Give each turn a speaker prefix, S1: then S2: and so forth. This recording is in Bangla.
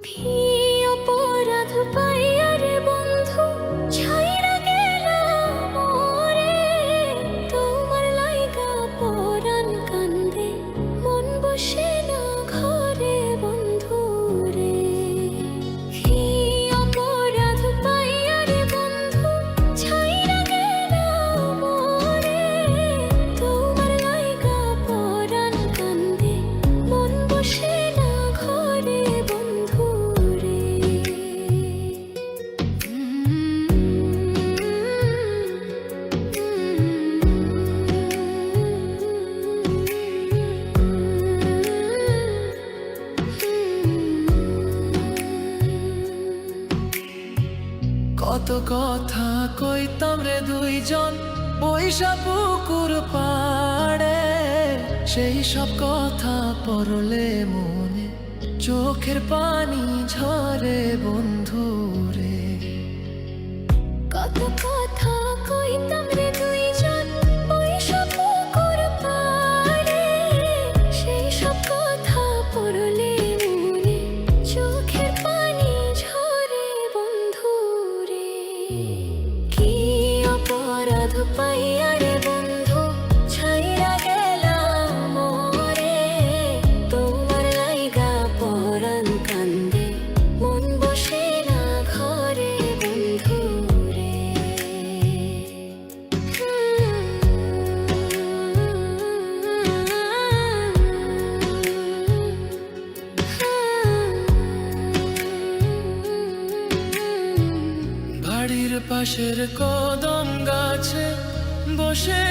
S1: কি অপরাধ পাইয়া রে বন্ধু ছাইরা গেলাম মোরে, তোমার লাইগা পরাণ কান্দে মন বসে না ঘরে বন্ধু রে। কি অপরাধ পাইয়া রে বন্ধু ছাইরা গেলাম মোরে, তোমার লাইগা পরাণ কান্দে মন বসে না ঘরে বন্ধু রে।
S2: কত কথা কইতাম রে দুইজন বৈশা পুকুর পাড়ে, সেই সব কথা পড়লে মনে চোখের পানি ঝরে বন্ধু রে।
S1: কত কথা কইতাম রে দুইজন বৈশা পুকুর পাড়ে, সেই সব কথা পড়লে মনে চোখের পানি ঝরে বন্ধু রে। কি অপরাধ পাইয়া রে বন্ধু ছাইরা গেলাম মোরে, তোমার লাইগা পরাণ কান্দে মন বসে না ঘরে বন্ধু রে।
S2: বাড়ির পাশের কদম গাছে বসে